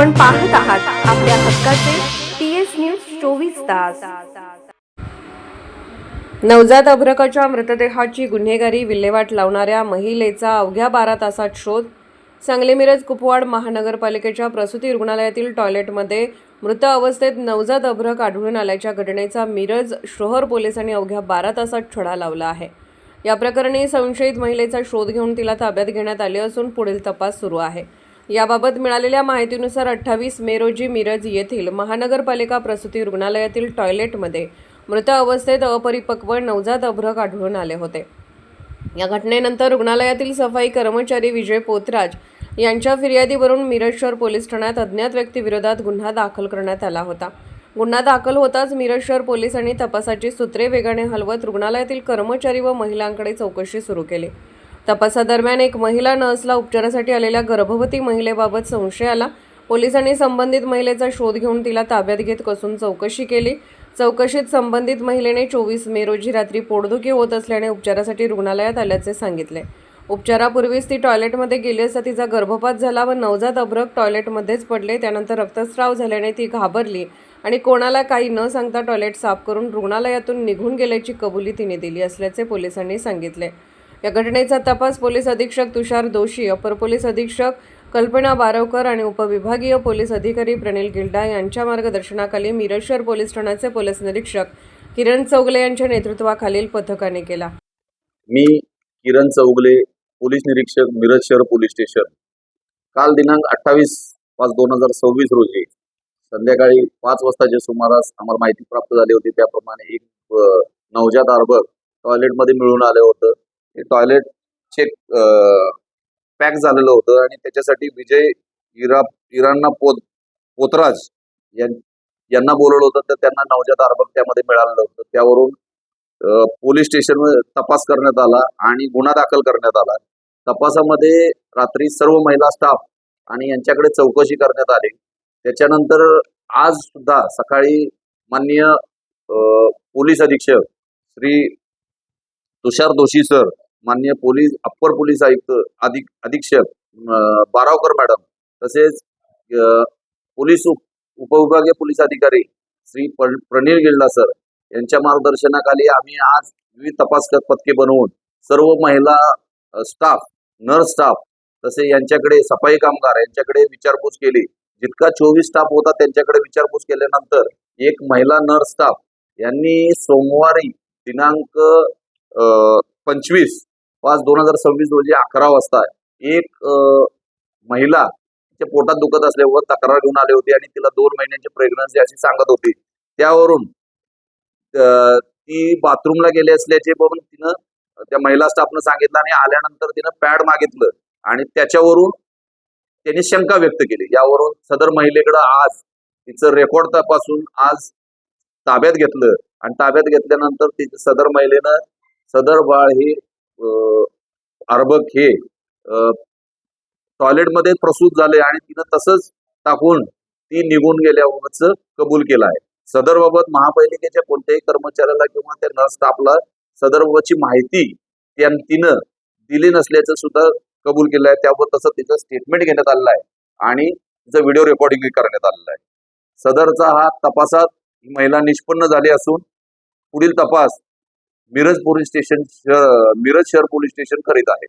आपण पाहत आहात आपल्या हक्काचे TS न्यूज 24 तास। नवजात अर्भकाच्या मृतदेहाची गुन्हेगारी विल्हेवाट लावणाऱ्या महिलेचा अवघ्या 12 तासात शोध। सांगली मिरज कुपवाड महानगरपालिकेच्या प्रसूती रुग्णालयातील टॉयलेटमध्ये मृत अवस्थेत नवजात अर्भक आढळून आल्याच्या घटनेचा मिरज शहर पोलिसांनी अवघ्या 12 तासात छडा लावला आहे। या प्रकरणी संशयित महिलेचा शोध घेऊन तिला ताब्यात घेण्यात आले असून पुढील तपास सुरू आहे। याबाबत मिळालेल्या माहितीनुसार 28 मे रोजी मिरज येथील महानगरपालिका प्रसूती रुग्णालयातील टॉयलेटमध्ये मृत अवस्थेत अपरिपक्व नवजात अर्भक आढळून आले होते। या घटनेनंतर रुग्णालयातील सफाई कर्मचारी विजय पोतराज यांच्या फिर्यादीवरून मिरज शहर पोलीस ठाण्यात अज्ञात व्यक्तीविरोधात गुन्हा दाखल करण्यात आला होता। गुन्हा दाखल होताच मिरज शहर पोलिसांनी तपासाची सूत्रे वेगाने हलवत रुग्णालयातील कर्मचारी व महिलांकडे चौकशी सुरू केली। तपासादरम्यान एक महिला नर्सला उपचारासाठी आलेल्या गर्भवती महिलेबाबत संशय आला। पोलिसांनी संबंधित महिलेचा शोध घेऊन तिला ताब्यात घेत कसून चौकशी केली। चौकशीत संबंधित महिलेने 24 मे रोजी रात्री पोटदुखी होत असल्याने उपचारासाठी रुग्णालयात आल्याचे सांगितले। उपचारापूर्वीच ती टॉयलेटमध्ये गेली असता तिचा गर्भपात झाला व नवजात अर्भक टॉयलेटमध्येच पडले। त्यानंतर रक्तस्राव झाल्याने ती घाबरली आणि कोणाला काही न सांगता टॉयलेट साफ करून रुग्णालयातून निघून गेल्याची कबुली तिने दिली असल्याचे पोलिसांनी सांगितले। या घटनेचा तपास पोलीस अधीक्षक तुषार दोशी, अपर पोलीस अधीक्षक कल्पना बारवकर आणि उपविभागीय पोलीस अधिकारी प्रणिल गिल्डा यांच्या मार्गदर्शनाखाली मिरज शहर पोलीस ठाण्याचे पोलीस निरीक्षक किरण चौगले यांच्या नेतृत्वाखालील पथकाने केला। मी किरण चौगले, पोलीस निरीक्षक मिरज शहर पोलीस स्टेशन। काल दिनांक 28/5/2026 रोजी संध्याकाळी 5 वाजताच्या सुमारास आम्हाला माहिती प्राप्त झाली होती। त्याप्रमाणे एक नवजात अर्भक टॉयलेटमध्ये मिळून आले होतं। हे टॉयलेट चेक पॅक झालेलं होतं आणि त्याच्यासाठी विजय इराणा पोतराज यांना बोलवलं होतं, तर त्यांना नवजात अर्भक त्यामध्ये मिळालेलं होतं। त्यावरून पोलीस स्टेशनवर तपास करण्यात आला आणि गुन्हा दाखल करण्यात आला। तपासामध्ये रात्री सर्व महिला स्टाफ आणि यांच्याकडे चौकशी करण्यात आली। त्याच्यानंतर आज सुद्धा सकाळी माननीय पोलीस अधीक्षक श्री तुषार दोशी सर, माननीय अप्पर पोलीस आयुक्त अधीक्षक बारावकर मॅडम, तसेच पोलीस उपविभागीय पोलीस अधिकारी श्री प्रणिल गिल्डा सर यांच्या मार्गदर्शनाखाली आम्ही आज विविध तपास पथके बनवून सर्व महिला स्टाफ, नर्स स्टाफ, तसे यांच्याकडे सफाई कामगार यांच्याकडे विचारपूस केली। जितका 24 स्टाफ होता त्यांच्याकडे विचारपूस केल्यानंतर एक महिला नर्स स्टाफ यांनी सोमवारी दिनांक 25/5/2026 रोजी 11 वाजता एक महिला तिच्या पोटात दुखत असल्यावर तक्रार घेऊन आली होती आणि तिला 2 महिन्यांची प्रेग्नन्सी अशी सांगत होती। त्यावरून ती बाथरूमला गेली असल्याचे बघून तिनं त्या महिला स्टाफनं सांगितलं आणि आल्यानंतर तिनं पॅड मागितलं आणि त्याच्यावरून त्यांनी शंका व्यक्त केली। यावरून सदर महिलेकडे आज तिचं रेकॉर्ड तपासून आज ताब्यात घेतलं आणि ताब्यात घेतल्यानंतर तिचं सदर महिलेनं सदर बाळ हे अर्भक हे टॉयलेटमध्ये प्रसूत झाले आणि तिनं तसंच टाकून ती निघून गेल्याचं कबूल केलं आहे। सदर बाबत महापालिकेच्या कोणत्याही कर्मचाऱ्याला किंवा त्या नर्स स्टाफला सदर बाबतची माहिती तिनं दिली नसल्याचं सुद्धा कबूल केलं आहे। त्यावर तसं तिचं स्टेटमेंट घेण्यात आलेलं आहे आणि तिचं व्हिडिओ रेकॉर्डिंग करण्यात आलेलं आहे। सदरचा हा तपासात ही महिला निष्पन्न झाली असून पुढील तपास मिरज शहर पोलीस स्टेशन करीत आहे।